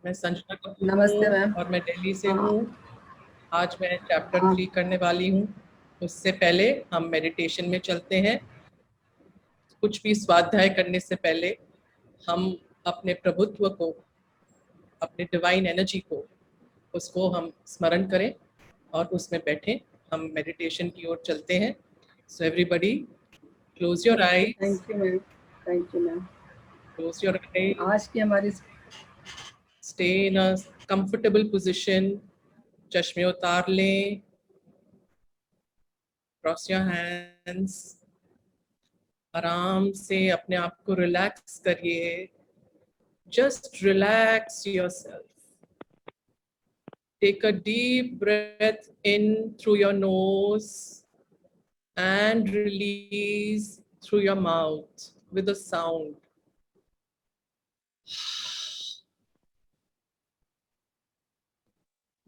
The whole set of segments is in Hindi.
मैं संजना कपूर नमस्ते हूँ मैम। और मैं दिल्ली से हाँ हूँ। आज मैं चैप्टर हाँ 3 करने वाली हूँ। उससे पहले हम मेडिटेशन में चलते हैं। कुछ भी स्वाध्याय करने से पहले हम अपने प्रभुत्व को, अपने डिवाइन एनर्जी को, उसको हम स्मरण करें और उसमें बैठें। हम मेडिटेशन की ओर चलते हैं। So everybody close your eyes, thank you ma'am. Thank you ma'am. Close your eyes, आज की हमारी stay in a comfortable position. चश्मे उतार लें, क्रॉस योर हैंड्स, आराम से अपने आप को रिलैक्स करिए। Just relax yourself. Take a deep breath in through your nose and release through your mouth with a sound.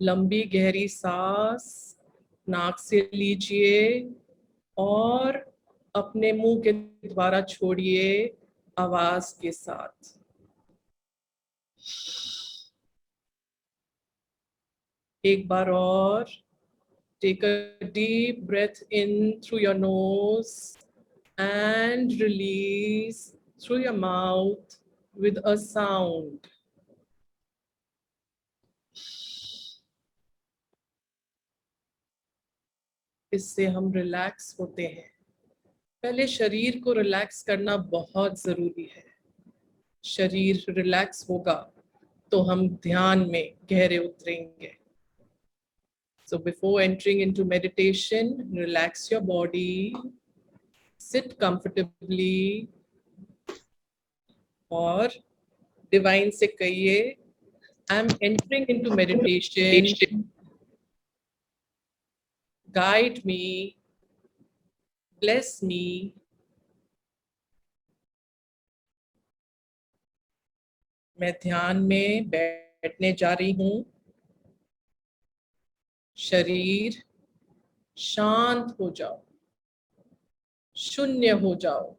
लंबी गहरी सांस नाक से लीजिए और अपने मुंह के द्वारा छोड़िए आवाज के साथ। एक बार और। Take a deep breath in through your nose and release through your mouth with a sound. इससे हम रिलैक्स होते हैं। पहले शरीर को रिलैक्स करना बहुत जरूरी है। शरीर रिलैक्स होगा तो हम ध्यान में गहरे उतरेंगे। So before entering into meditation, relax your body, sit comfortably और डिवाइन से कहिए, I am entering into meditation. Guide me, bless me. मैं ध्यान में बैठने जा रही हूँ। शरीर शांत हो जाओ, शून्य हो जाओ।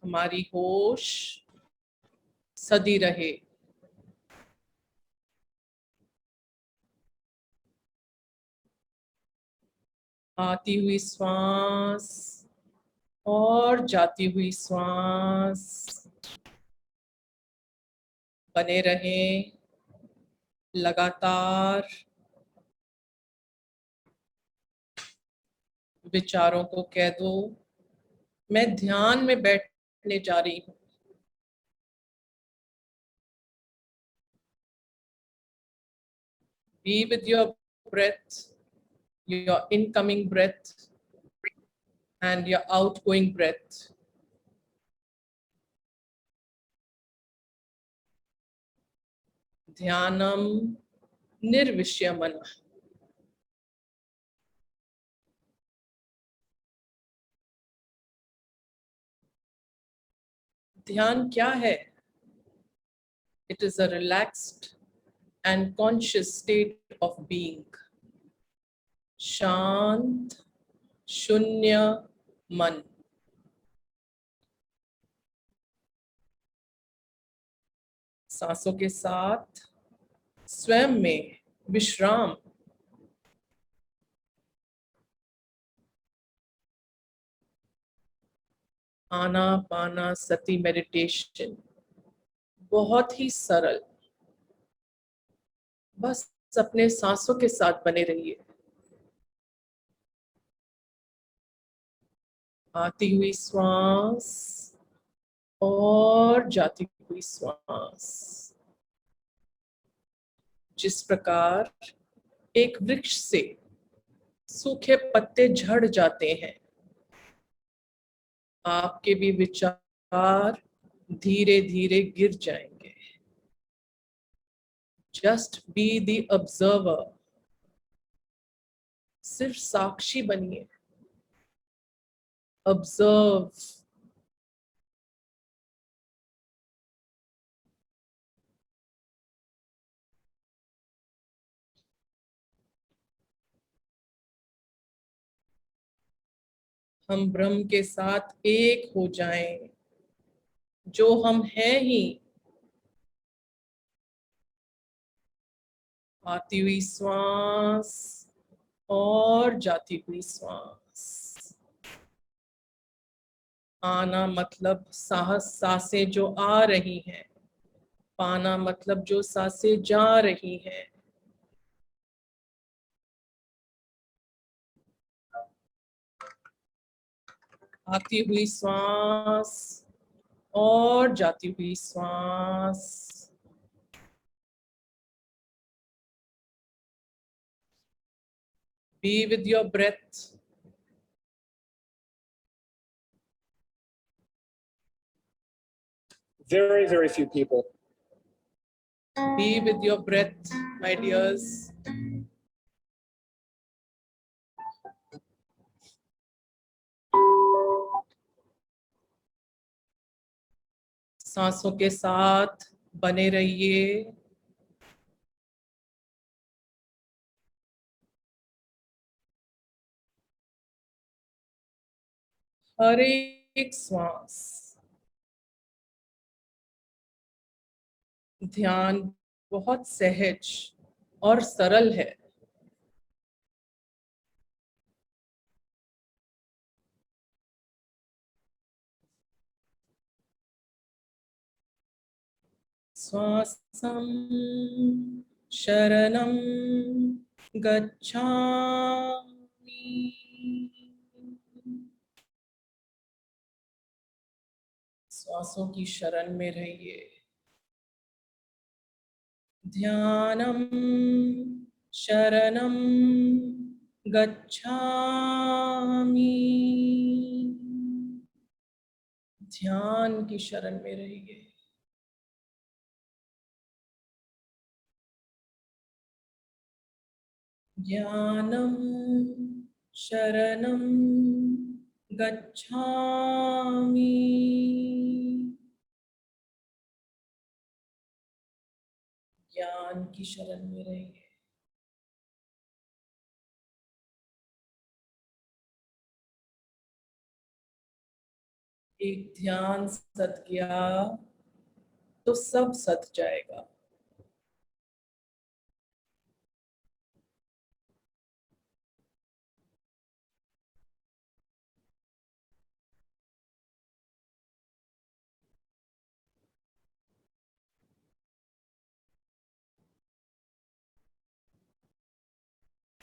हमारी होश सदी रहे। आती हुई श्वास और जाती हुई श्वास बने रहें लगातार। विचारों को कह दो, मैं ध्यान में बैठने जा रही हूँ। Be with your breath, your incoming breath and your outgoing breath. ध्यानम निर्विषयमन। ध्यान क्या है? It is a relaxed and conscious state of being. शांत शून्य मन। सांसों के साथ स्वयं में विश्राम। आनापाना सती मेडिटेशन बहुत ही सरल। बस अपने सांसों के साथ बने रहिए। आती हुई श्वास और जाती हुई श्वास। जिस प्रकार एक वृक्ष से सूखे पत्ते झड़ जाते हैं, आपके भी विचार धीरे धीरे गिर जाएंगे। Just be the observer. सिर्फ साक्षी बनिए। ऑब्जर्व। हम ब्रह्म के साथ एक हो जाएं, जो हम हैं ही। आती हुई श्वास और जाती हुई श्वास। आना मतलब साहस, सांसें जो आ रही हैं। पाना मतलब जो सांसें जा रही हैं। आती हुई श्वास और जाती हुई श्वास। Be with your breath. Very, very few people. Be with your breath, my dears. सांसों के साथ बने रहिए। हर एक श्वास। ध्यान बहुत सहज और सरल है। श्वासं शरणं गच्छामि। श्वासों की शरण में रहिए। ध्यानम शरणं गच्छामि। ध्यान की शरण में रहिए। ज्ञानम शरणं गच्छामि। ज्ञान की शरण में रहिए। एक ध्यान सत गया तो सब सत जाएगा।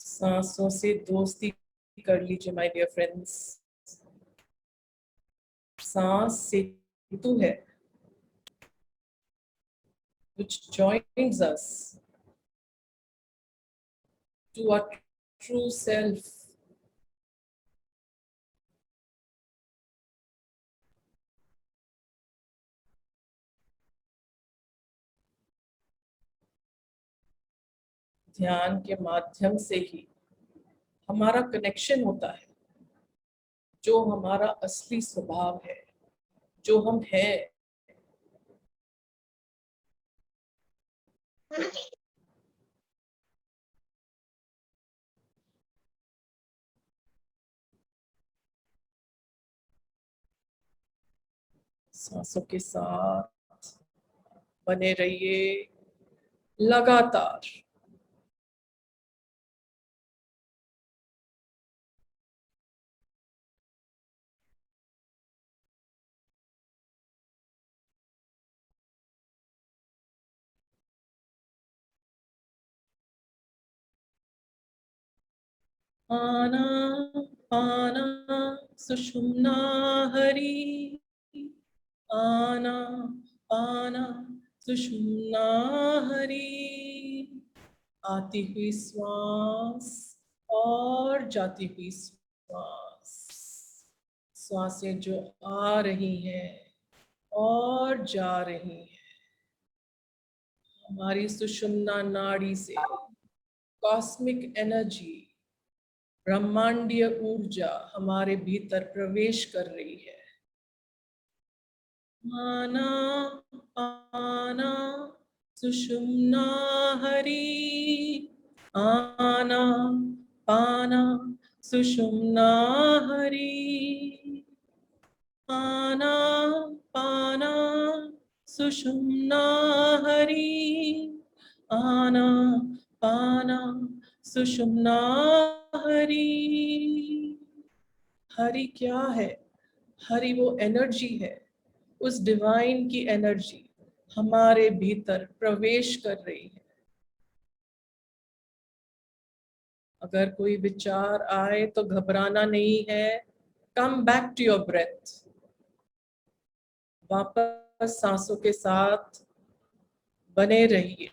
सांसों से दोस्ती कर लीजिए माय डियर फ्रेंड्स। सांस सेतु है which joins us to our true self. ध्यान के माध्यम से ही हमारा कनेक्शन होता है, जो हमारा असली स्वभाव है, जो हम हैं। सांसों के साथ बने रहिए लगातार। आना पाना सुषुम्ना हरि। आना पाना सुषुम्ना हरि। आती हुई श्वास और जाती हुई श्वास। श्वासें जो आ रही हैं और जा रही हैं, हमारी सुषुम्ना नाड़ी से कॉस्मिक एनर्जी, ब्रह्मांडीय ऊर्जा हमारे भीतर प्रवेश कर रही है। आना पाना सुषुम्ना हरि। आना पाना सुषुम्ना हरि आना पाना सुषुम्ना हरि आना पाना सुषुम्ना हरि। हरि क्या है? हरि वो एनर्जी है, उस डिवाइन की एनर्जी हमारे भीतर प्रवेश कर रही है। अगर कोई विचार आए तो घबराना नहीं है, come back to your breath, वापस सांसों के साथ बने रहिए।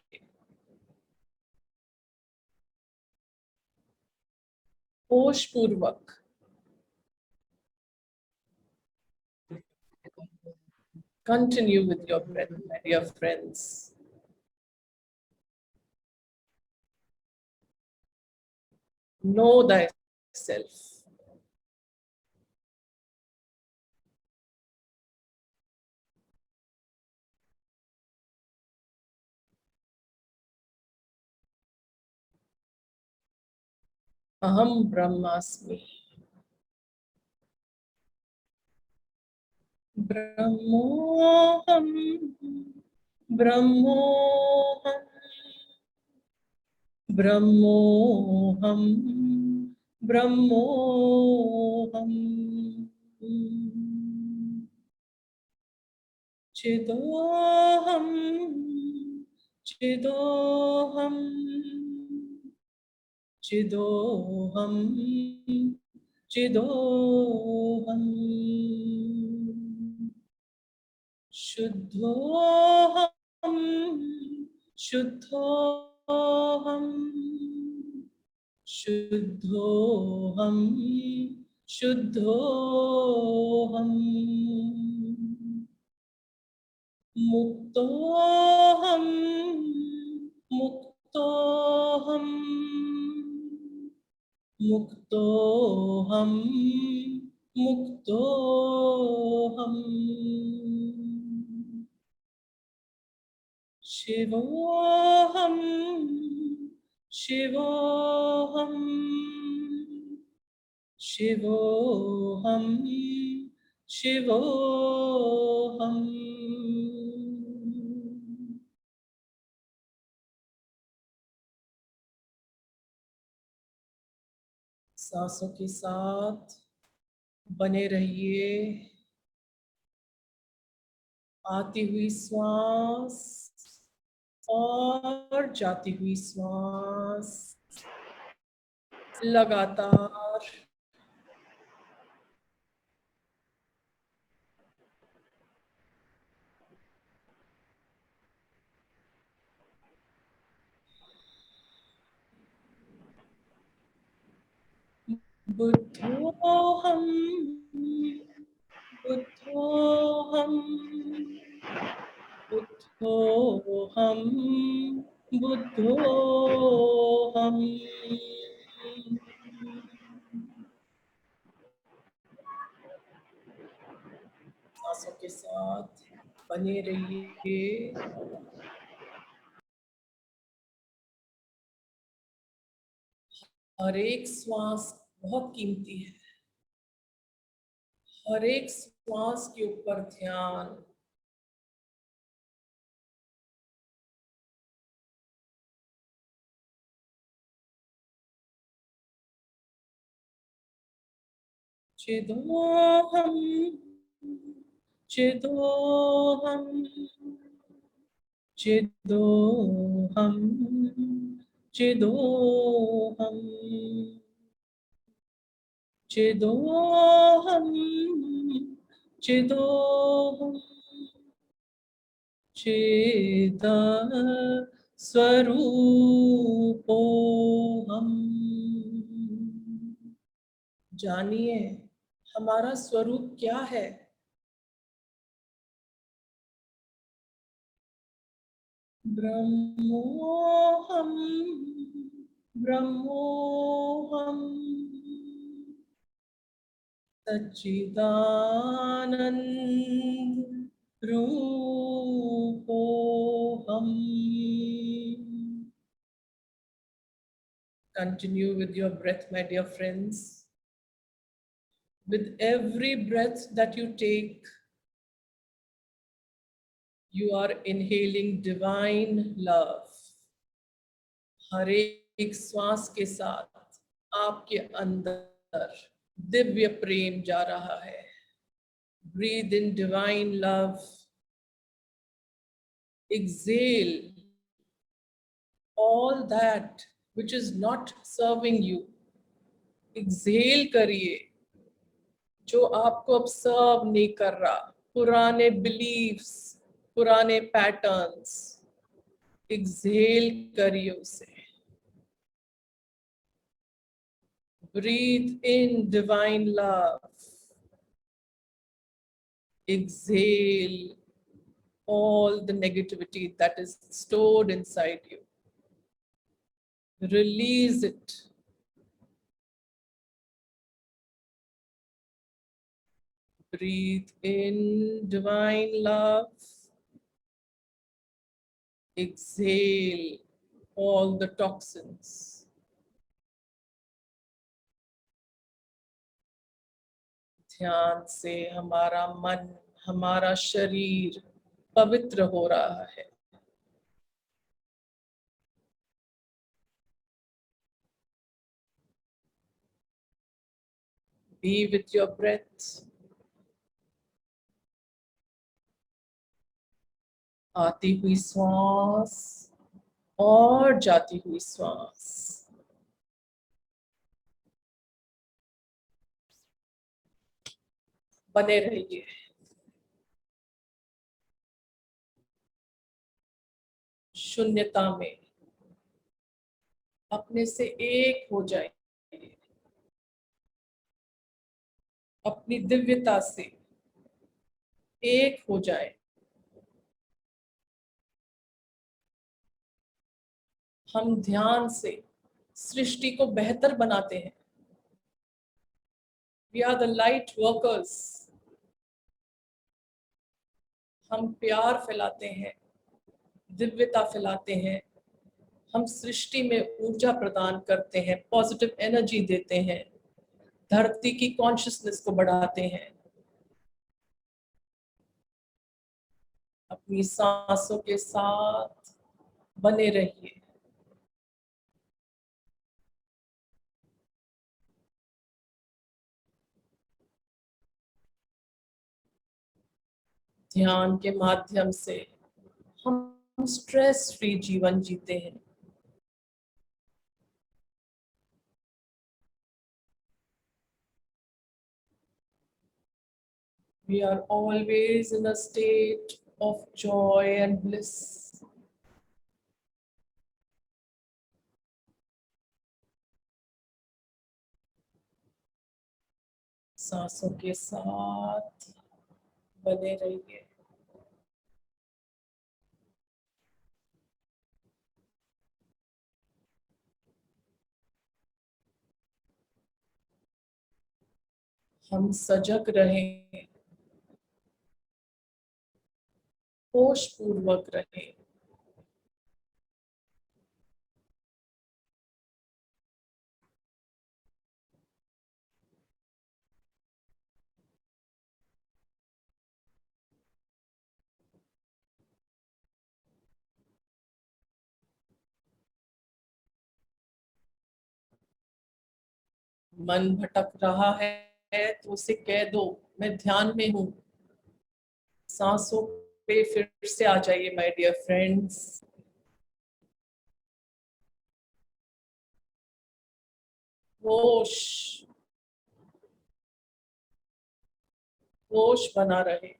होश पूर्वक continue with your breath, my dear friends. Know thyself. Aham Brahmasmi. Brahmoham. Brahmoham. Brahmoham. Brahmoham. Chidoham. Chidoham. चिदोहम चिदोहम शुद्धोहम शुद्धोहम शुद्धोहम शुद्धोहम मुक्तोहम मुक्तोहम मुक्तोहम मुक्तोहम शिवोहम शिवोहम शिवोहम शिवोहम सांसों के साथ बने रहिए। आती हुई श्वास और जाती हुई श्वास लगातार बुद्धोहम बुद्धोहम बुद्धोहम बुद्धोहम सांसों के साथ बने रहिए। हर एक श्वास बहुत कीमती है। हर एक श्वास के ऊपर ध्यान। चिदोहम चिदोहम चिदोहम चिदोहम चिदोहम चिदोहम चिद स्वरूपोहम। जानिए हमारा स्वरूप क्या है। ब्रह्मोहम ब्रह्मोहम सच्चिदानंद रूपोहम। Continue with your breath, my dear friends. With every breath that you take, you are inhaling divine love. हर एक श्वास के साथ आपके अंदर दिव्य प्रेम जा रहा है. Breathe in divine love. Exhale all that which is not serving you. Exhale करिए जो आपको अब सर्व नहीं कर रहा. पुराने beliefs, पुराने patterns. Exhale करिए उसे. Breathe in divine love. Exhale all the negativity that is stored inside you. Release it. Breathe in divine love. Exhale all the toxins. ध्यान से हमारा मन, हमारा शरीर पवित्र हो रहा है. Be with your breath. आती हुई श्वास और जाती हुई श्वास. बने रहिए. शून्यता में अपने से एक हो जाइए. अपनी दिव्यता से एक हो जाए. हम ध्यान से सृष्टि को बेहतर बनाते हैं. We are the light workers. हम प्यार फैलाते हैं, दिव्यता फैलाते हैं. हम सृष्टि में ऊर्जा प्रदान करते हैं, पॉजिटिव एनर्जी देते हैं, धरती की कॉन्शियसनेस को बढ़ाते हैं. अपनी सांसों के साथ बने रहिए. ध्यान के माध्यम से हम स्ट्रेस फ्री जीवन जीते हैं. We are always in a state of joy and bliss. सांसों के साथ बने रहिए. हम सजग रहें, होश पूर्वक रहें. मन भटक रहा है तो उसे कह दो, मैं ध्यान में हूँ. सांसों पे फिर से आ जाइए माय डियर फ्रेंड्स. होश, होश बना रहे.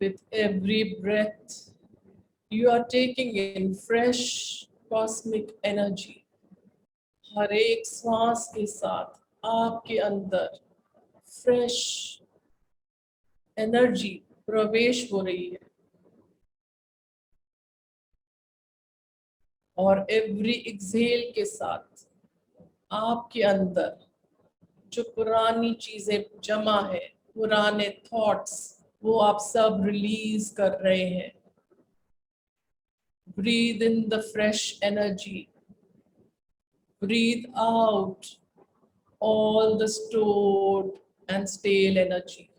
With every breath, you are taking in fresh cosmic energy. हर एक सांस के साथ आपके अंदर फ्रेश एनर्जी प्रवेश हो रही है. और एवरी एक्सहेल के साथ आपके अंदर जो पुरानी चीजें जमा है, पुराने थॉट्स, वो आप सब रिलीज कर रहे हैं. Breathe in the fresh energy. Breathe out all the stored and stale energy.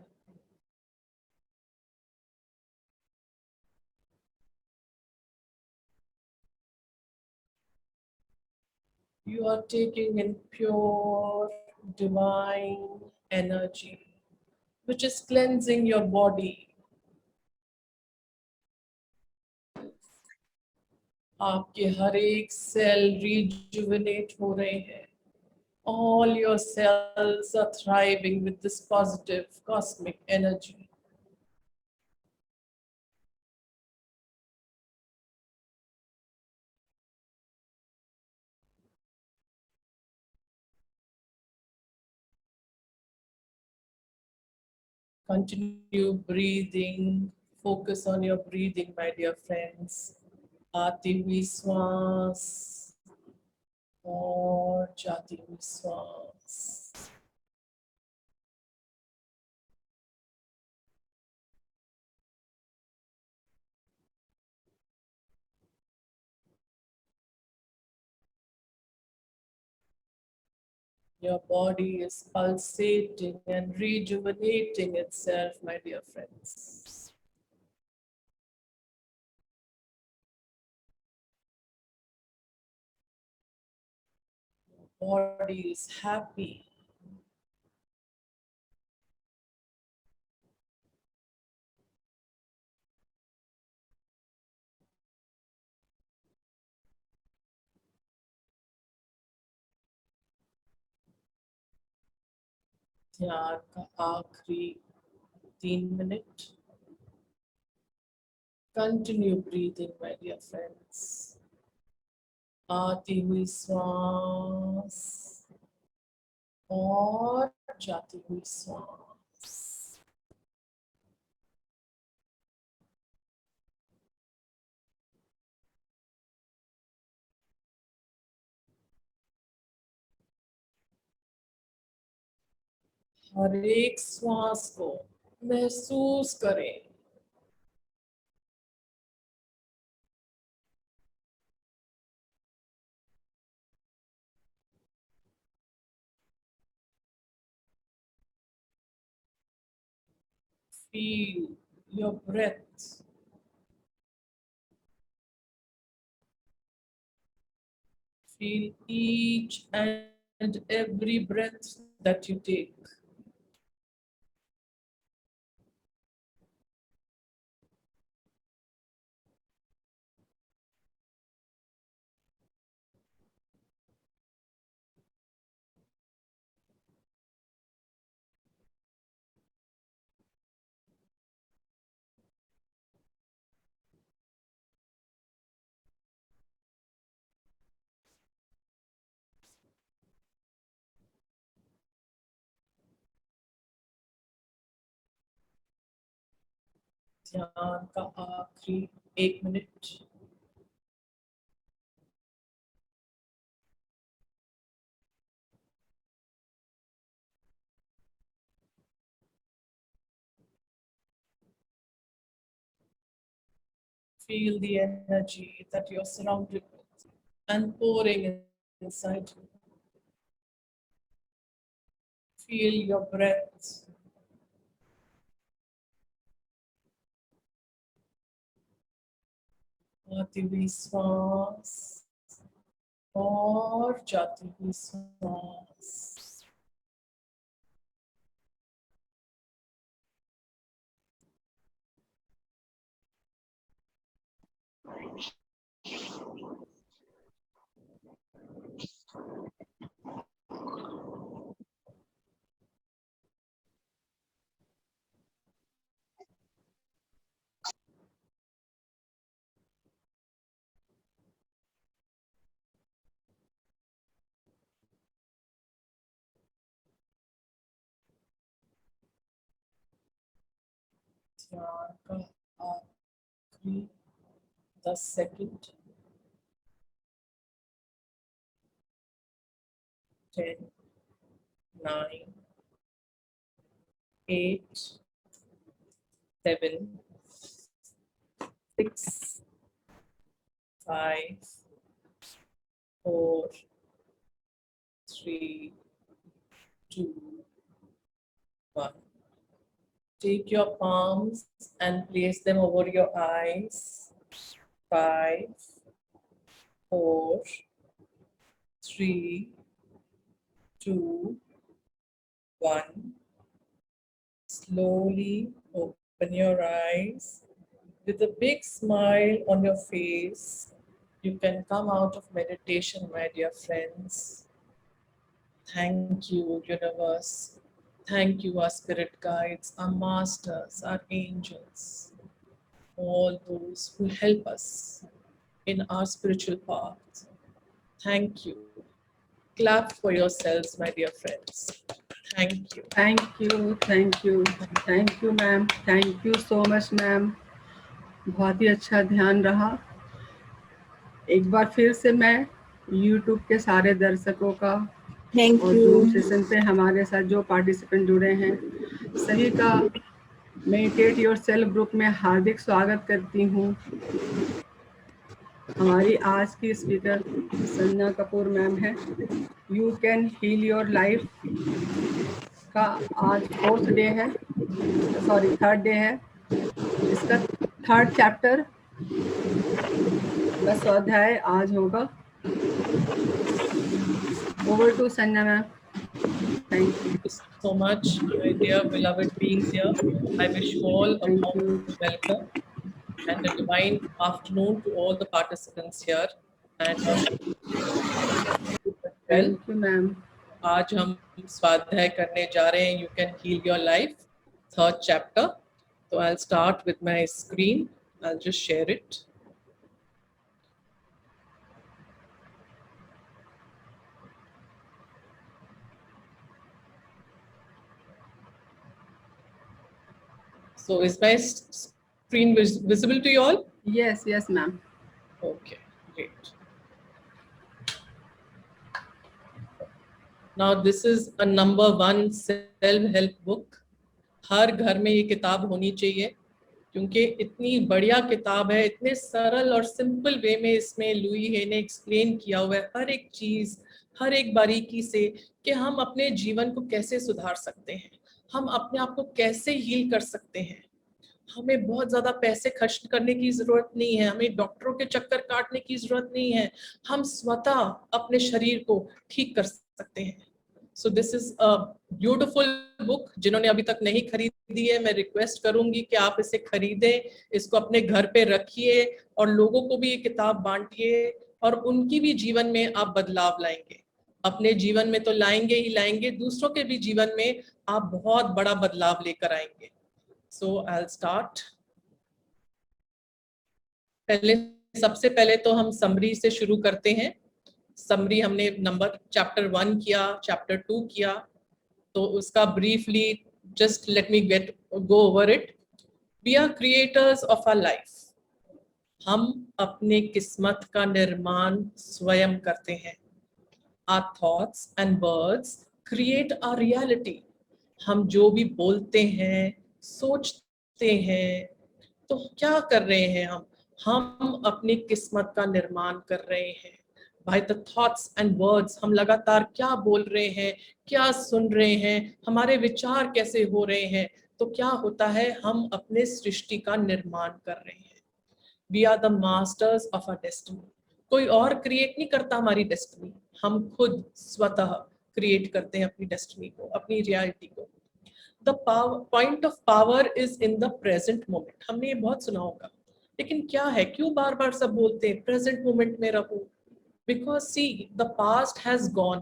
You are taking in pure divine energy, which is cleansing your body. आपके हर एक सेल रिजुविनेट हो रहे हैं. All your cells are thriving with this positive cosmic energy. Continue breathing. Focus on your breathing, my dear friends. आती हुई श्वास और जाती हुई श्वास. Your body is pulsating and rejuvenating itself, my dear friends. Your body is happy. ध्यान का आखिरी 3 minute. Continue breathing, my dear friends. आती हुई श्वास और जाती हुई श्वास. हर एक श्वास को महसूस करें. Feel your breath. Feel each and every breath that you take. ध्यान का आखिरी 1 minute. Feel the energy that you're surrounded with and pouring inside you. Feel your breath. आती हुई श्वास और जाती हुई श्वास. ध्यान का आखिरी 10 second. 10, 9, 8, 7, 6, 5, 4, 3, 2, 1. Take your palms and place them over your eyes. 5, 4, 3, 2, 1. Slowly open your eyes. With a big smile on your face, you can come out of meditation, my dear friends. Thank you, universe. Thank you, our spirit guides, our masters, our angels, all those who help us in our spiritual path. Thank you. Clap for yourselves, my dear friends. Thank you. Thank you, thank you, thank you ma'am, thank you so much ma'am. बहुत ही अच्छा ध्यान रहा. एक बार फिर से मैं YouTube के सारे दर्शकों का थैंक और यू. जूम सेशन पे हमारे साथ जो पार्टिसिपेंट जुड़े हैं सभी का मेडिटेट योरसेल्फ ग्रुप में हार्दिक स्वागत करती हूँ. हमारी आज की स्पीकर संजना कपूर मैम है. You can heal your life का आज 4th डे है, सॉरी 3rd डे है. इसका 3rd चैप्टर का स्वाध्याय आज होगा. Over to Sanjana ma'am. Thank you. Thank you so much, my dear beloved beings here. I wish you all a Thank warm you. welcome and a divine afternoon to all the participants here. And well, thank you ma'am. आज हम स्वाध्याय करने जा रहे हैं. You can heal your life, 3rd chapter. So I'll start with my screen. I'll just share it. So is my screen visible to you all? Yes, yes ma'am. Okay, great. Now this is a number 1 self-help book. हर घर में ये किताब होनी चाहिए क्योंकि इतनी बढ़िया किताब है. इतने सरल और सिंपल वे में इसमें लुई हे ने एक्सप्लेन किया हुआ है हर एक चीज, हर एक बारीकी से कि हम अपने जीवन को कैसे सुधार सकते हैं, हम अपने आप को कैसे हील कर सकते हैं. हमें बहुत ज्यादा पैसे खर्च करने की जरूरत नहीं है, हमें डॉक्टरों के चक्कर काटने की जरूरत नहीं है. हम स्वतः अपने शरीर को ठीक कर सकते हैं. So this is a beautiful book. जिन्होंने अभी तक नहीं खरीदी है, मैं रिक्वेस्ट करूंगी कि आप इसे खरीदें, इसको अपने घर पे रखिए और लोगों को भी ये किताब बांटिए और उनकी भी जीवन में आप बदलाव लाएंगे. अपने जीवन में तो लाएंगे ही लाएंगे, दूसरों के भी जीवन में आप बहुत बड़ा बदलाव लेकर आएंगे. So I'll start. सबसे पहले तो हम समरी से शुरू करते हैं. समरी हमने चैप्टर 1 किया, चैप्टर 2 किया, तो उसका briefly just let me go over it. We are creators of our life. हम अपने किस्मत का निर्माण स्वयं करते हैं. Our thoughts and words create our reality. हम जो भी बोलते हैं, सोचते हैं, तो क्या कर रहे हैं हम अपनी किस्मत का निर्माण कर रहे हैं. By the thoughts and words, हम लगातार क्या बोल रहे हैं, क्या सुन रहे हैं, हमारे विचार कैसे हो रहे हैं, तो क्या होता है, हम अपने सृष्टि का निर्माण कर रहे हैं. We are the masters of our destiny. कोई और क्रिएट नहीं करता हमारी डेस्टिनी, हम खुद स्वतः क्रिएट करते हैं अपनी डेस्टिनी को, अपनी रियलिटी को. The point of power is in the present moment. हमने ये बहुत सुना होगा, लेकिन क्या है, क्यों बार बार सब बोलते हैं प्रेजेंट मोमेंट में रहो. Because see, the past has gone.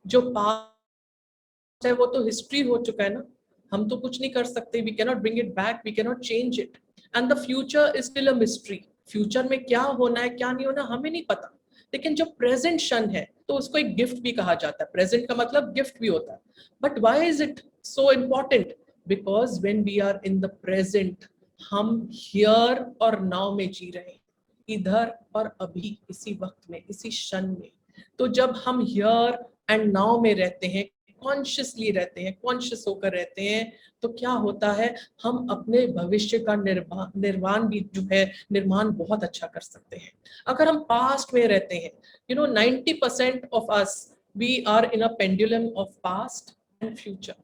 जो पास्ट है वो तो हिस्ट्री हो चुका है ना, हम तो कुछ नहीं कर सकते. We cannot bring it back, we cannot change it. And the future is still a mystery. Future में क्या होना है, क्या नहीं होना, हमें नहीं पता. लेकिन जो प्रेजेंट क्षण है तो उसको एक गिफ्ट भी कहा जाता है. प्रेजेंट का मतलब गिफ्ट भी होता है. But why is it so important? Because when we are in the present, हम हियर और नाउ में जी रहे हैं, इधर और अभी, इसी वक्त में, इसी क्षण में. तो जब हम हियर एंड नाउ में रहते हैं, कॉन्शियसली रहते हैं, कॉन्शियस होकर रहते हैं, तो क्या होता है, हम अपने भविष्य का निर्माण भी जो है निर्माण बहुत अच्छा कर सकते हैं। अगर हम पास्ट में रहते हैं, 90% of us we are in a pendulum of past and future.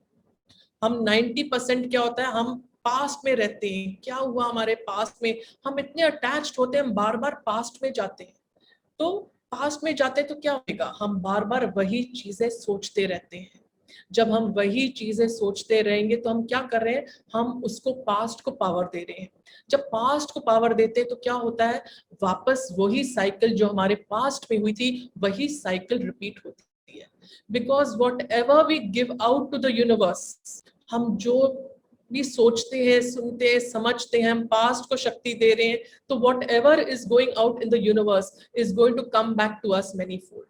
हम 90% क्या होता है, हम पास्ट में रहते हैं, क्या हुआ हमारे पास्ट में, हम इतने अटैच्ड होते हैं, हम बार बार पास्ट में जाते हैं। तो पास्ट में जाते तो क्या होगा, हम बार बार वही चीजें सोचते रहते हैं। जब हम वही चीजें सोचते रहेंगे तो हम क्या कर रहे हैं, हम उसको पास्ट को पावर दे रहे हैं। जब पास्ट को पावर देते हैं तो क्या होता है, वापस वही साइकिल जो हमारे पास्ट में हुई थी वही साइकिल रिपीट होती है। Because whatever we give out to the universe, हम जो भी सोचते हैं, सुनते हैं, समझते हैं, हम पास्ट को शक्ति दे रहे हैं, तो whatever is going out in the universe is going to come back to us manifold.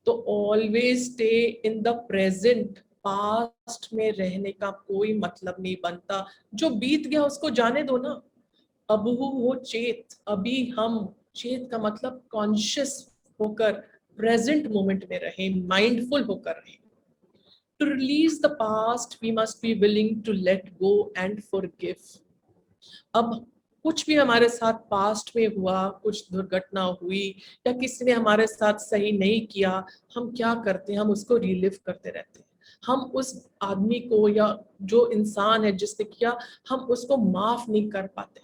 तो always stay in the present. Past में रहने का कोई मतलब नहीं बनता, जो बीत गया उसको जाने दो ना। अबहु हो चेत, अभी हम, चेत का मतलब कॉन्शियस होकर प्रेजेंट मोमेंट में रहे, माइंडफुल होकर रहे। To release the past, we must be willing to let go and forgive. अब कुछ भी हमारे साथ पास्ट में हुआ, कुछ दुर्घटना हुई या किसी ने हमारे साथ सही नहीं किया, हम क्या करते हैं, हम उसको रिलिव करते रहते हैं। हम उस आदमी को या जो इंसान है जिसने किया, हम उसको माफ नहीं कर पाते।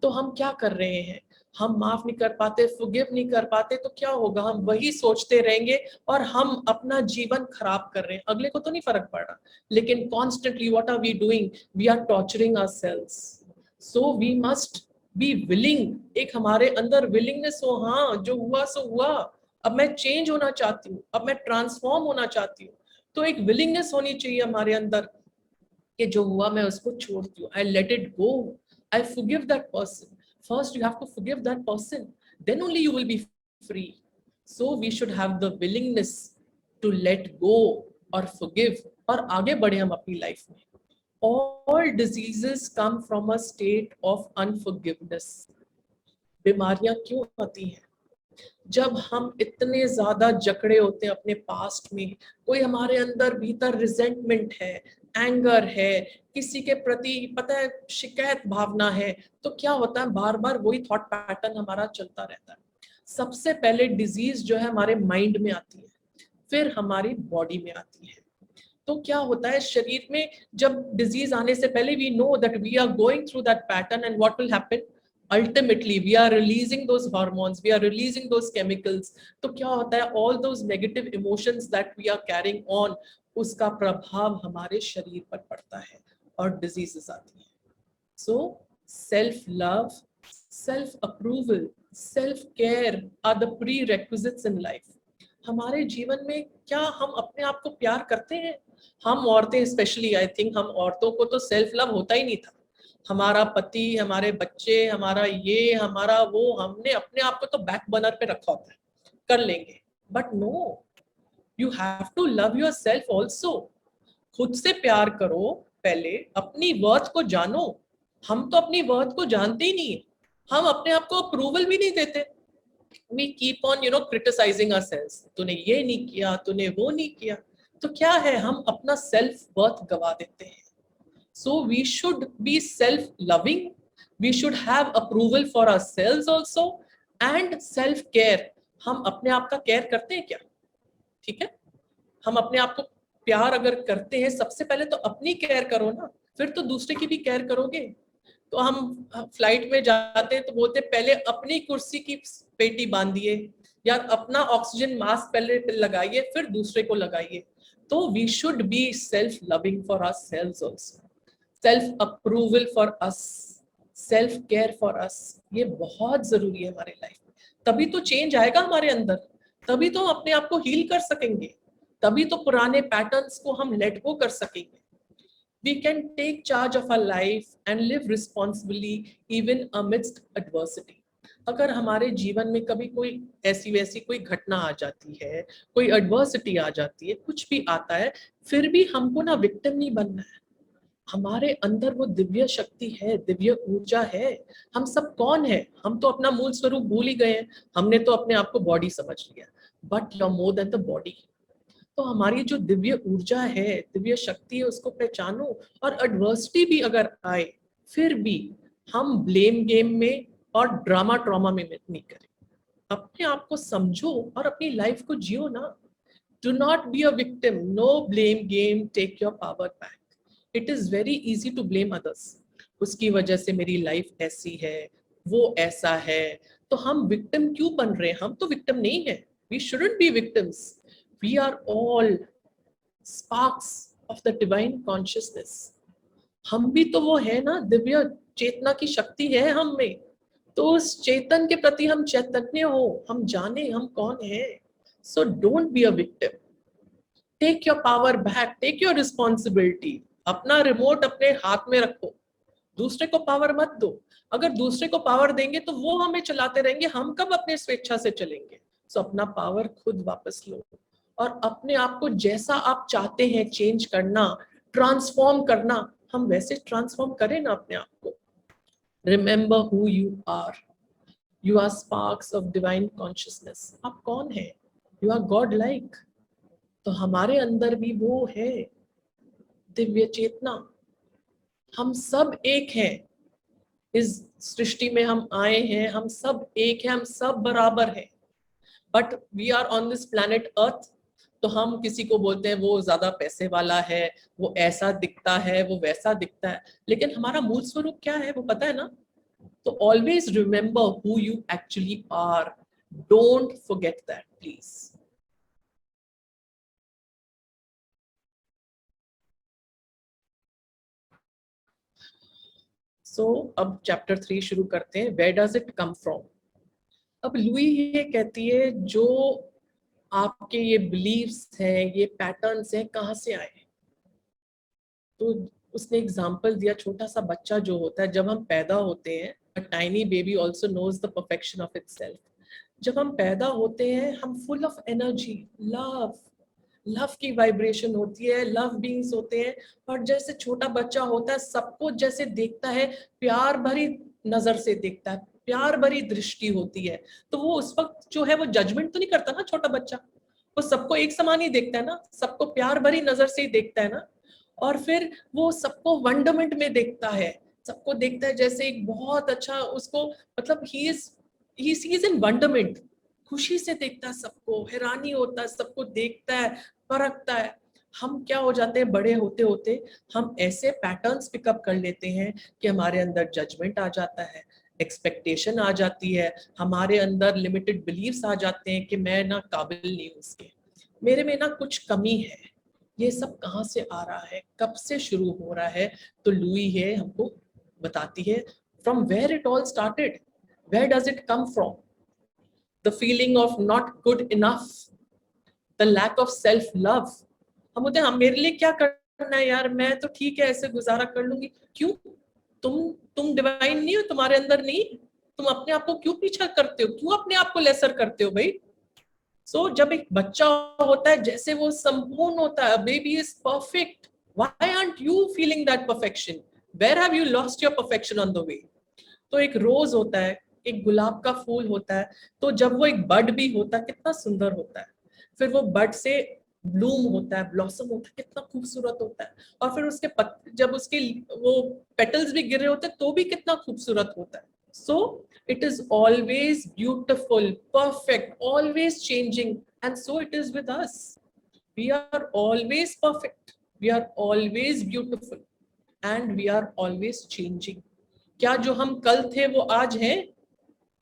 तो हम क्या कर रहे हैं, हम माफ नहीं कर पाते, फॉरगिव नहीं कर पाते, तो क्या होगा, हम वही सोचते रहेंगे और हम अपना जीवन खराब कर रहे हैं। अगले को तो नहीं फर्क पड़ रहा, लेकिन constantly what are we doing, we are torturing ourselves. So we must be willing, एक हमारे अंदर विलिंगनेस हो, हाँ जो हुआ सो हुआ, अब मैं चेंज होना चाहती हूँ, अब मैं ट्रांसफॉर्म होना चाहती हूँ। तो एक विलिंगनेस होनी चाहिए हमारे अंदर कि जो हुआ मैं उसको छोड़ती हूँ, I let it go, I forgive that person. First you have to forgive that person, then only you will be free. So we should have the willingness to let go और फॉरगिव, और आगे बढ़े हम अपनी लाइफ में। All diseases come from a state of unforgiveness. बीमारियां क्यों आती हैं, जब हम इतने ज्यादा जकड़े होते हैं अपने पास्ट में, कोई हमारे अंदर भीतर रिजेंटमेंट है, एंगर है, किसी के प्रति पता है शिकायत भावना है, तो क्या होता है, बार बार वही थॉट पैटर्न हमारा चलता रहता है। सबसे पहले डिजीज जो है हमारे माइंड में आती है, फिर हमारी बॉडी में आती है। तो क्या होता है शरीर में, जब डिजीज आने से पहले we know that we are going through that pattern, and what will happen, ultimately we are releasing those hormones, we are releasing those chemicals. तो क्या होता है, all those negative emotions that we are carrying on, उसका प्रभाव हमारे शरीर पर पड़ता है और डिजीजेस आती है। So self love, self approval, self care are the prerequisites in life. हमारे जीवन में क्या हम अपने आप को प्यार करते हैं? हम औरतें स्पेशली, आई थिंक हम औरतों को तो सेल्फ लव होता ही नहीं था। हमारा पति, हमारे बच्चे, हमारा ये, हमारा वो, हमने अपने आप को तो बैक बर्नर पे रखा होता है, कर लेंगे। But no, you have to love yourself also. खुद से प्यार करो, पहले अपनी वर्थ को जानो। हम तो अपनी वर्थ को जानते ही नहीं है, हम अपने आप को अप्रूवल भी नहीं देते। we keep on criticizing ourselves, तूने ये नहीं किया, तूने वो नहीं किया, तो क्या है, हम अपना सेल्फ वर्थ गवा देते हैं। so we should be self loving, we should have approval for ourselves also, and self care। हम अपने आप का केयर करते हैं क्या? ठीक है, हम अपने आप को प्यार अगर करते हैं, सबसे पहले तो अपनी केयर करो ना, फिर तो दूसरे की भी केयर करोगे। तो हम फ्लाइट में जाते हैं तो बोलते पहले अपनी कुर्सी की पेटी बांधिए, या अपना ऑक्सीजन मास्क पहले लगाइए, फिर दूसरे को लगाइए। तो we should be self loving for ourselves also, self approval for us, self care for us, ये बहुत जरूरी है हमारे लाइफ में। तभी तो चेंज आएगा हमारे अंदर, तभी तो हम अपने आप को हील कर सकेंगे, तभी तो पुराने पैटर्न्स को हम लेट गो कर सकेंगे। We can take charge of our life and live responsibly even amidst adversity. अगर हमारे जीवन में कभी कोई ऐसी वैसी कोई घटना आ जाती है, कोई एडवर्सिटी आ जाती है, कुछ भी आता है, फिर भी हमको ना विक्टिम नहीं बनना है। हमारे अंदर वो दिव्य शक्ति है, दिव्य ऊर्जा है। हम सब कौन है, हम तो अपना मूल स्वरूप भूल ही गए हैं। हमने तो अपने आप को बॉडी समझ लिया, but you are more than the body. तो हमारी जो दिव्य ऊर्जा है, दिव्य शक्ति है, उसको पहचानो। और एडवर्सिटी भी अगर आए फिर भी हम ब्लेम गेम में और ड्रामा ट्रॉमा में नहीं करें। अपने आप को समझो और अपनी लाइफ को जियो ना। Do not be a victim, no blame game, take your power back. It is very easy to blame others. उसकी वजह से मेरी लाइफ ऐसी है, वो ऐसा है। तो हम विक्टिम क्यों बन रहे हैं? हम तो विक्टिम नहीं है। We shouldn't be victims. We are all sparks of the divine consciousness. हम भी तो वो है ना, दिव्य चेतना की शक्ति है हम में। तो उस चेतन के प्रति हम चैतन्य हो, हम जाने हम कौन है। So don't be a victim, take your power back, take your responsibility. अपना रिमोट अपने हाथ में रखो, दूसरे को पावर मत दो। अगर दूसरे को पावर देंगे तो वो हमें चलाते रहेंगे, हम कब अपने स्वेच्छा से चलेंगे? सो अपना पावर खुद वापस लो और अपने आप को जैसा आप चाहते हैं चेंज करना, ट्रांसफॉर्म करना, हम वैसे ट्रांसफॉर्म करें ना अपने आप को। Remember who you are. You are sparks of divine consciousness. आप कौन है? You are God like. तो हमारे अंदर भी वो है दिव्य चेतना। हम सब एक हैं। इस सृष्टि में हम आए हैं, हम सब एक हैं, हम सब बराबर हैं। But we are on this planet Earth. तो हम किसी को बोलते हैं वो ज्यादा पैसे वाला है, वो ऐसा दिखता है, वो वैसा दिखता है, लेकिन हमारा मूल स्वरूप क्या है वो पता है ना? तो always remember who you actually are. Don't forget that please. So अब चैप्टर 3 शुरू करते हैं। Where does it come from? अब लुई ये कहती है जो आपके ये बिलीव्स हैं, ये पैटर्न्स हैं, कहाँ से आए? तो उसने एग्जाम्पल दिया, छोटा सा बच्चा जो होता है, जब हम पैदा होते हैं, a tiny baby also knows the perfection of itself. जब हम पैदा होते हैं हम full of energy, love, love की वाइब्रेशन होती है, लव बीइंग्स होते हैं। और जैसे छोटा बच्चा होता है सबको जैसे देखता है, प्यार भरी नजर से देखता है, प्यार भरी दृष्टि होती है। तो वो उस वक्त जो है वो जजमेंट तो नहीं करता ना छोटा बच्चा, वो सबको एक समान ही देखता है ना, सबको प्यार भरी नजर से ही देखता है ना। और फिर वो सबको वंडरमेंट में देखता है, सबको देखता है जैसे एक बहुत अच्छा उसको, मतलब ही सीज इन वंडरमेंट। खुशी से देखता है सबको, हैरानी होता है, सबको देखता है, परखता है। हम क्या हो जाते हैं बड़े होते होते? हम ऐसे पैटर्न्स पिकअप कर लेते हैं कि हमारे अंदर जजमेंट आ जाता है, एक्सपेक्टेशन आ जाती है, हमारे अंदर लिमिटेड बिलीव्स आ जाते हैं कि मैं ना काबिल नहीं हूँ उसके, मेरे में ना कुछ कमी है। ये सब कहाँ से आ रहा है, कब से शुरू हो रहा है? तो लुई है हमको बताती है, from where it all started, where does it come from? The feeling of not good enough, the lack of self love. हम बोलते हैं हम, मेरे लिए क्या करना है यार, मैं तो ठीक है ऐसे गुजारा कर लूंगी। क्यों? तुम डिवाइन नहीं हो, तुम्हारे अंदर नहीं? तुम अपने आप को क्यों पीछा करते हो, क्यों अपने आप को लेसर करते हो भाई? सो जब एक बच्चा होता है जैसे वो संपूर्ण होता है, baby is perfect, why aren't you feeling that perfection? Where have you lost your perfection on the way? तो एक रोज होता है, एक गुलाब का फूल होता है, तो जब वो एक बड भी होता है कितना सुंदर होता है, फिर वो बड से ब्लूम होता है, ब्लॉसम होता है, कितना खूबसूरत होता है। और फिर उसके जब उसके वो पेटल्स भी गिर रहे होते हैं तो भी कितना खूबसूरत होता है। So it is always beautiful, perfect, always changing, and so it is with us. We are always perfect, we are always beautiful, and we are always changing. क्या जो हम कल थे वो आज हैं?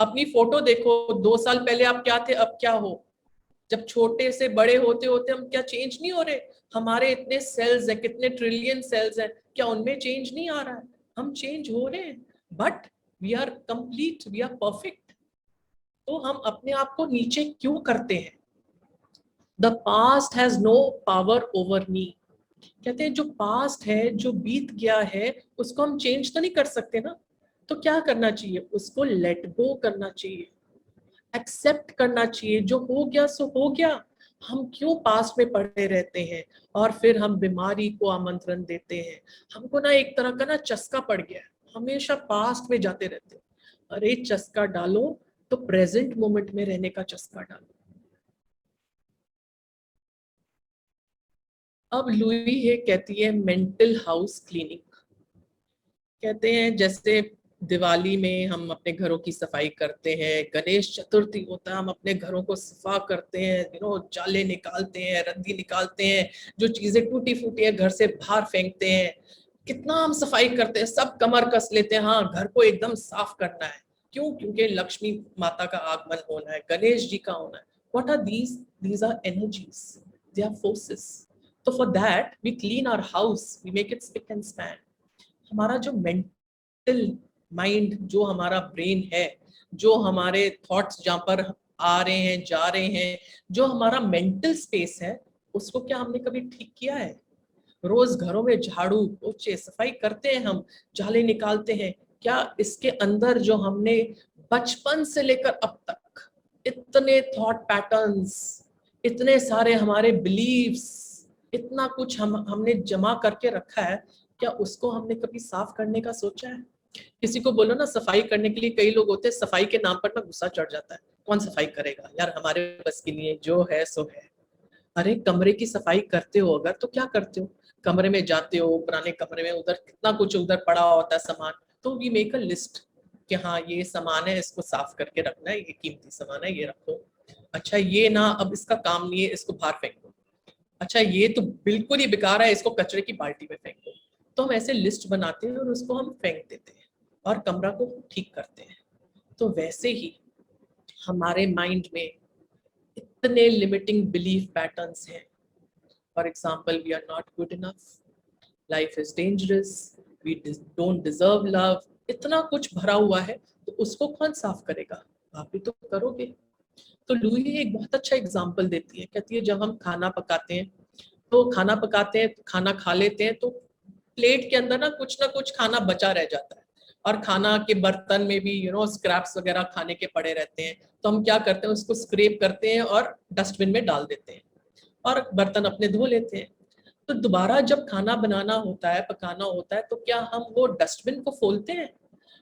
अपनी फोटो देखो, 2 साल पहले आप क्या थे, अब क्या हो? जब छोटे से बड़े होते होते हम क्या चेंज नहीं हो रहे? हमारे इतने सेल्स हैं, कितने ट्रिलियन सेल्स हैं, क्या उनमें चेंज नहीं आ रहा है? हम चेंज हो रहे हैं, but we are complete, we are perfect. तो हम अपने आप को नीचे क्यों करते हैं? The past has no power over me. कहते हैं जो पास्ट है, जो बीत गया है, उसको हम चेंज तो नहीं कर सकते ना। तो क्या करना चाहिए? उसको लेट गो करना चाहिए, एक्सेप्ट करना चाहिए। जो हो गया सो हो गया। हम क्यों पास्ट में पड़े रहते हैं और फिर हम बीमारी को आमंत्रण देते हैं? हमको ना एक तरह का ना चस्का पड़ गया है, हमेशा पास्ट में जाते रहते हैं। अरे चस्का डालो तो प्रेजेंट मोमेंट में रहने का चस्का डालो। अब लुई है कहती है मेंटल हाउस क्लीनिंग। कहते हैं जैसे दिवाली में हम अपने घरों की सफाई करते हैं, गणेश चतुर्थी होता है हम अपने घरों को सफा करते हैं, जाले निकालते हैं, रद्दी निकालते हैं, जो चीजें टूटी फूटी है घर से बाहर फेंकते हैं, कितना हम सफाई करते हैं, सब कमर कस लेते हैं, हाँ घर को एकदम साफ करना है। क्यों? क्योंकि लक्ष्मी माता का आगमन होना है, गणेश जी का होना है। What are these are energies, they are forces. तो for that we clean our house, we make it spick and span. हमारा जो मेंटल माइंड, जो हमारा ब्रेन है, जो हमारे थॉट्स जहाँ पर आ रहे हैं जा रहे हैं, जो हमारा मेंटल स्पेस है, उसको क्या हमने कभी ठीक किया है? रोज घरों में झाड़ू पोछे सफाई करते हैं, हम जाले निकालते हैं, क्या इसके अंदर जो हमने बचपन से लेकर अब तक इतने थॉट पैटर्न्स, इतने सारे हमारे बिलीव्स, इतना कुछ हमने जमा करके रखा है, क्या उसको हमने कभी साफ करने का सोचा है? किसी को बोलो ना सफाई करने के लिए, कई लोग होते हैं सफाई के नाम पर ना गुस्सा चढ़ जाता है, कौन सफाई करेगा यार, हमारे बस के लिए जो है सो है। अरे कमरे की सफाई करते हो अगर तो क्या करते हो? कमरे में जाते हो, पुराने कमरे में उधर कितना कुछ उधर पड़ा होता है सामान, तो वी मेक अ लिस्ट कि हाँ ये सामान है, इसको साफ करके रखना है, ये कीमती सामान है, ये रखो। अच्छा ये ना अब इसका काम नहीं है, इसको बाहर फेंक दो। अच्छा ये तो बिल्कुल ही बेकार है, इसको कचरे की बाल्टी में फेंक दो। तो हम ऐसे लिस्ट बनाते हैं और उसको हम फेंक देते हैं और कमरा को ठीक करते हैं। तो वैसे ही हमारे माइंड में इतने लिमिटिंग बिलीफ पैटर्न्स हैं। For example, we are not good enough, life is dangerous, we don't deserve love, इतना कुछ भरा हुआ है। तो उसको कौन साफ करेगा? आप भी तो करोगे। तो लुई एक बहुत अच्छा एग्जाम्पल देती है, कहती है जब हम खाना पकाते हैं, तो खाना पकाते हैं, खाना खा लेते हैं, तो प्लेट के अंदर ना कुछ खाना बचा रह जाता है, और खाना के बर्तन में भी स्क्रैप्स वगैरह खाने के पड़े रहते हैं। तो हम क्या करते हैं, उसको स्क्रैप करते हैं और डस्टबिन में डाल देते हैं और बर्तन अपने धो लेते हैं। तो दोबारा जब खाना बनाना होता है, पकाना होता है, तो क्या हम वो डस्टबिन को खोलते हैं?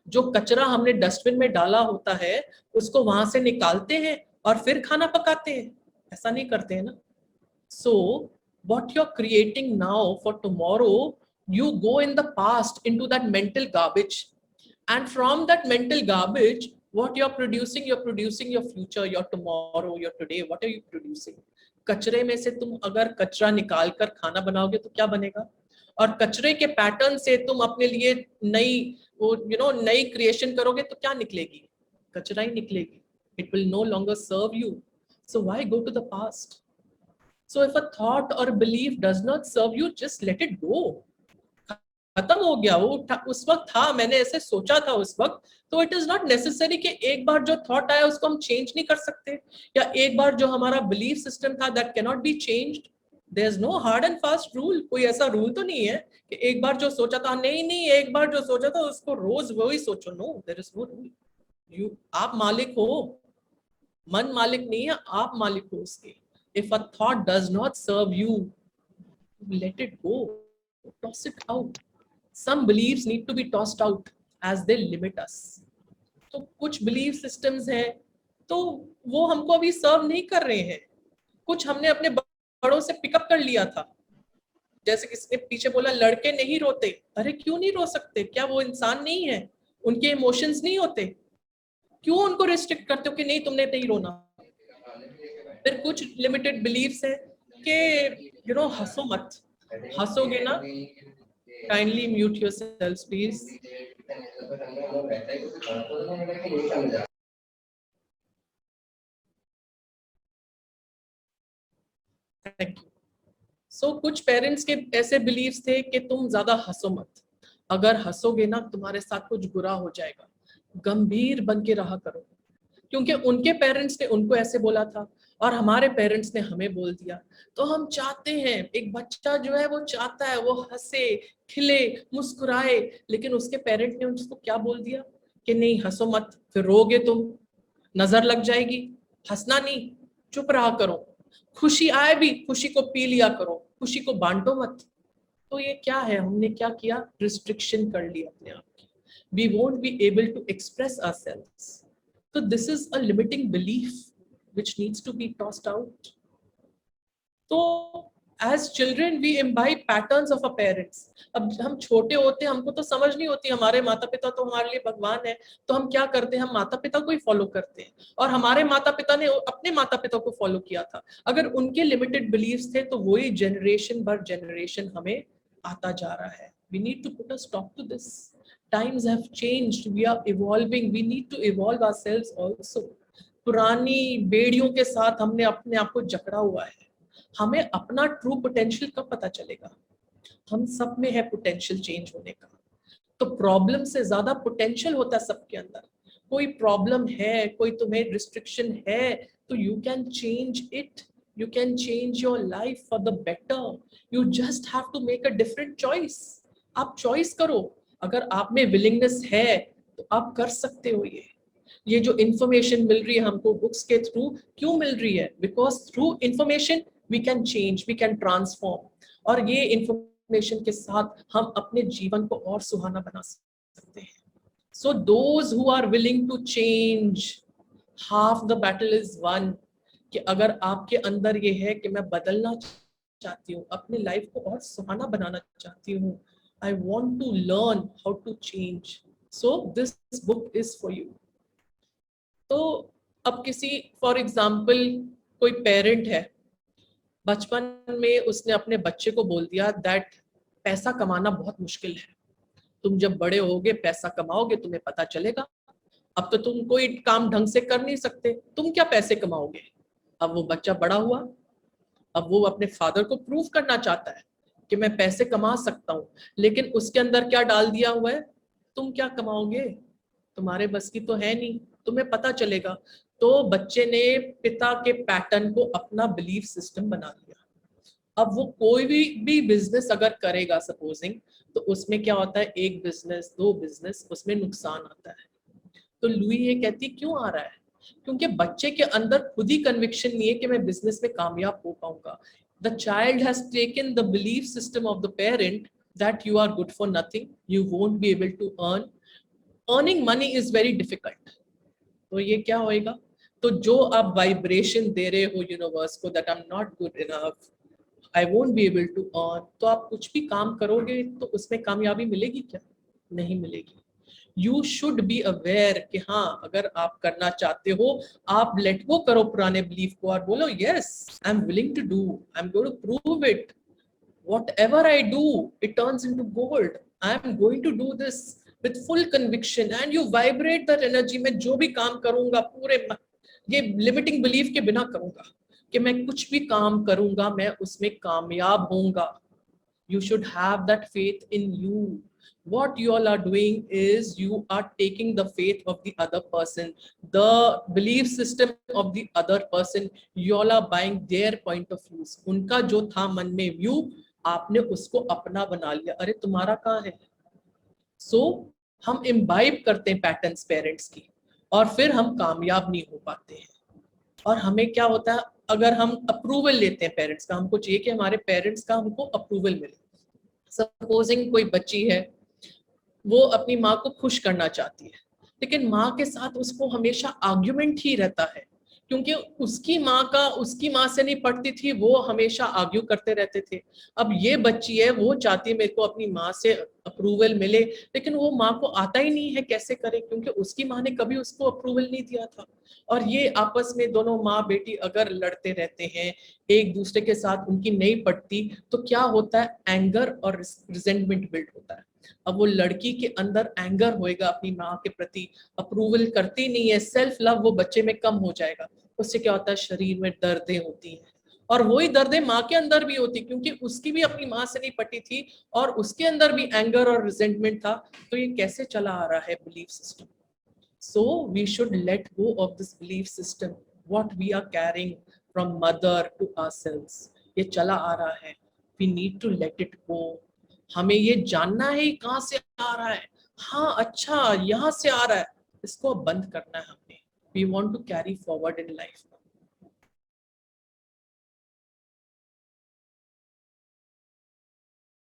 जो कचरा हमने डस्टबिन में डाला होता है उसको वहां से निकालते हैं और फिर खाना पकाते हैं? ऐसा नहीं करते हैं ना। So what you're creating now for tomorrow, you go in the past into that mental garbage, and from that mental garbage what you're producing your future, your tomorrow, your today. What are you producing? कचरे में से तुम अगर कचरा निकाल कर खाना बनाओगे तो क्या बनेगा? और कचरे के पैटर्न से तुम अपने लिए नई नई क्रिएशन करोगे तो क्या निकलेगी? कचरा ही निकलेगी। It will no longer serve you. So why go to the past? So if a thought or belief does not serve you, just let it go. खत्म हो गया वो, उस वक्त था, मैंने ऐसे सोचा था उस वक्त। तो इट इज नॉट नेसेसरी कि एक बार जो थॉट आया उसको हम चेंज नहीं कर सकते, या एक बार जो हमारा बिलीफ सिस्टम था that can not be changed. There is no hard and fast rule. कोई ऐसा रूल तो नहीं है कि एक बार जो सोचा था, नहीं नहीं एक बार जो सोचा था उसको रोज वही सोचो। No, there is no rule. You आप मालिक हो, मन मालिक नहीं है, आप मालिक हो उसके। If a thought does not serve you, let it go, toss it out. Some beliefs need to be tossed out as they limit us. तो कुछ बिलीफ सिस्टम्स हैं तो वो हमको अभी सर्व नहीं कर रहे हैं। कुछ हमने अपने बड़ों से पिकअप कर लिया था। जैसे किसी ने पीछे बोला लड़के नहीं रोते, अरे क्यों नहीं रो सकते? क्या वो इंसान नहीं है? उनके इमोशंस नहीं होते? क्यों उनको रिस्ट्रिक्ट करते हो कि नहीं तुमने नहीं रोना? फिर कुछ लिमिटेड बिलीव्स है कि हंसो मत, हंसोगे ना, kindly mute yourselves please. Thank you. So कुछ पेरेंट्स के ऐसे बिलीव्स थे कि तुम ज्यादा हंसो मत, अगर हंसोगे ना तुम्हारे साथ कुछ बुरा हो जाएगा, गंभीर बन के रहा करो। क्योंकि उनके पेरेंट्स ने उनको ऐसे बोला था और हमारे पेरेंट्स ने हमें बोल दिया। तो हम चाहते हैं, एक बच्चा जो है वो चाहता है वो हंसे, खिले, मुस्कुराए, लेकिन उसके पेरेंट ने उसको क्या बोल दिया कि नहीं हंसो मत, फिर रोगे तुम, नजर लग जाएगी, हंसना नहीं, चुप रहा करो, खुशी आए भी खुशी को पी लिया करो, खुशी को बांटो मत। तो ये क्या है, हमने क्या किया? रिस्ट्रिक्शन कर लिया अपने आप की। We won't be able to express ourselves. So this is a limiting belief which needs to be tossed out. तो As children we imbibe patterns of our parents. अब हम छोटे होते हैं, हमको तो समझ नहीं होती, हमारे माता पिता तो हमारे लिए भगवान है, तो हम क्या करते हैं, हम माता पिता को ही फॉलो करते हैं, और हमारे माता पिता ने अपने माता पिता को फॉलो किया था। अगर उनके लिमिटेड बिलीव्स थे तो वही जनरेशन भर जनरेशन हमें आता जा रहा है। We need to put a stop to this. Times have changed, we are evolving, we need to evolve ourselves also. पुरानी बेड़ियों के साथ हमने अपने आप को जकड़ा हुआ है। हमें अपना ट्रू पोटेंशियल कब पता चलेगा? हम सब में है पोटेंशियल चेंज होने का, तो प्रॉब्लम से ज्यादा पोटेंशियल होता है सबके अंदर। कोई प्रॉब्लम है, कोई तुम्हें रिस्ट्रिक्शन है, तो you can change it, you can change your life for the better. You just have to make a different choice. आप चॉइस करो, अगर आप में विलिंगनेस है तो आप कर सकते हो। ये जो इंफॉर्मेशन मिल रही है हमको बुक्स के थ्रू, क्यों मिल रही है? Because through information we can change, we can transform, और ये इंफॉर्मेशन के साथ हम अपने जीवन को और सुहाना बना सकते हैं। So those who are willing to change, half the battle is won. कि अगर आपके अंदर ये है कि मैं बदलना चाहती हूँ, अपनी लाइफ को और सुहाना बनाना चाहती हूँ, I want to learn how to change, so this book is for you. तो अब किसी फॉर एग्जाम्पल कोई पेरेंट है, बचपन में उसने अपने बच्चे को बोल दिया दैट पैसा कमाना बहुत मुश्किल है, तुम जब बड़े होगे पैसा कमाओगे तुम्हें पता चलेगा, अब तो तुम कोई काम ढंग से कर नहीं सकते, तुम क्या पैसे कमाओगे। अब वो बच्चा बड़ा हुआ, अब वो अपने फादर को प्रूव करना चाहता है कि मैं पैसे कमा सकता हूँ, लेकिन उसके अंदर क्या डाल दिया हुआ है, तुम क्या कमाओगे, तुम्हारे बस की तो है नहीं, तुम्हें पता चलेगा। तो बच्चे ने पिता के पैटर्न को अपना बिलीफ सिस्टम बना लिया। अब वो कोई भी बिजनेस अगर करेगा सपोजिंग, तो उसमें क्या होता है, एक बिजनेस, दो बिजनेस, उसमें नुकसान आता है। तो लुई ये कहती क्यों आ रहा है, क्योंकि बच्चे के अंदर खुद ही कन्विक्शन नहीं है कि मैं बिजनेस में कामयाब हो पाऊंगा। The child has taken the belief system of the parent that you are good for nothing, you won't be able to earn, earning money is very difficult. तो ये क्या होएगा, तो जो आप वाइब्रेशन दे रहे हो यूनिवर्स को that I am not good enough, I won't be able to earn, तो आप कुछ भी काम करोगे तो उसमें कामयाबी मिलेगी क्या? नहीं मिलेगी। यू शुड बी अवेयर कि हाँ, अगर आप करना चाहते हो, आप लेट गो करो पुराने बिलीफ को और बोलो yes I am willing to do, I am going to prove it, whatever I do it turns into gold, I am going to do this with full conviction, and you vibrate that energy। मैं जो भी काम करूंगा पूरे ये लिमिटिंग बिलीफ के बिना करूंगा कि मैं कुछ भी काम करूंगा मैं उसमें कामयाब होऊंगा। You should have that faith in you. What you all are doing is you are taking the faith of the other person, the belief system of the other person, you all are buying their point of views। उनका जो था मन में व्यू, आपने उसको अपना बना लिया, अरे तुम्हारा कहाँ है। सो हम इम्बाइब करते हैं पैटर्न्स पेरेंट्स की, और फिर हम कामयाब नहीं हो पाते हैं। और हमें क्या होता है, अगर हम अप्रूवल लेते हैं पेरेंट्स का, हमको चाहिए कि हमारे पेरेंट्स का हमको अप्रूवल मिले। सपोजिंग कोई बच्ची है, वो अपनी माँ को खुश करना चाहती है, लेकिन माँ के साथ उसको हमेशा आर्ग्यूमेंट ही रहता है, क्योंकि उसकी माँ से नहीं पटती थी, वो हमेशा आर्ग्यू करते रहते थे। अब ये बच्ची है, वो चाहती है मेरे को अपनी माँ से अप्रूवल मिले, लेकिन वो माँ को आता ही नहीं है कैसे करे, क्योंकि उसकी माँ ने कभी उसको अप्रूवल नहीं दिया था। और ये आपस में दोनों माँ बेटी अगर लड़ते रहते हैं, एक दूसरे के साथ उनकी नहीं पटती, तो क्या होता है, एंगर और रिजेंटमेंट बिल्ड होता है। अब वो लड़की के अंदर एंगर होएगा अपनी माँ के प्रति, अप्रूवल करती नहीं है, सेल्फ लव वो बच्चे में कम हो जाएगा। उससे क्या होता है, शरीर में दर्दें होती हैं, और वही दर्दें माँ के अंदर भी होती, क्योंकि उसकी भी अपनी माँ से नहीं पटी थी और उसके अंदर भी एंगर और रिजेंटमेंट था। तो ये कैसे चला आ रहा है belief system. So we should let go of this belief system, what we are carrying from mother to ourselves। ये चला आ रहा है, we need to let it go। हमें ये जानना है कहाँ से आ रहा है, हाँ अच्छा यहाँ से आ रहा है, इसको बंद करना है हमें। We want to carry forward in life।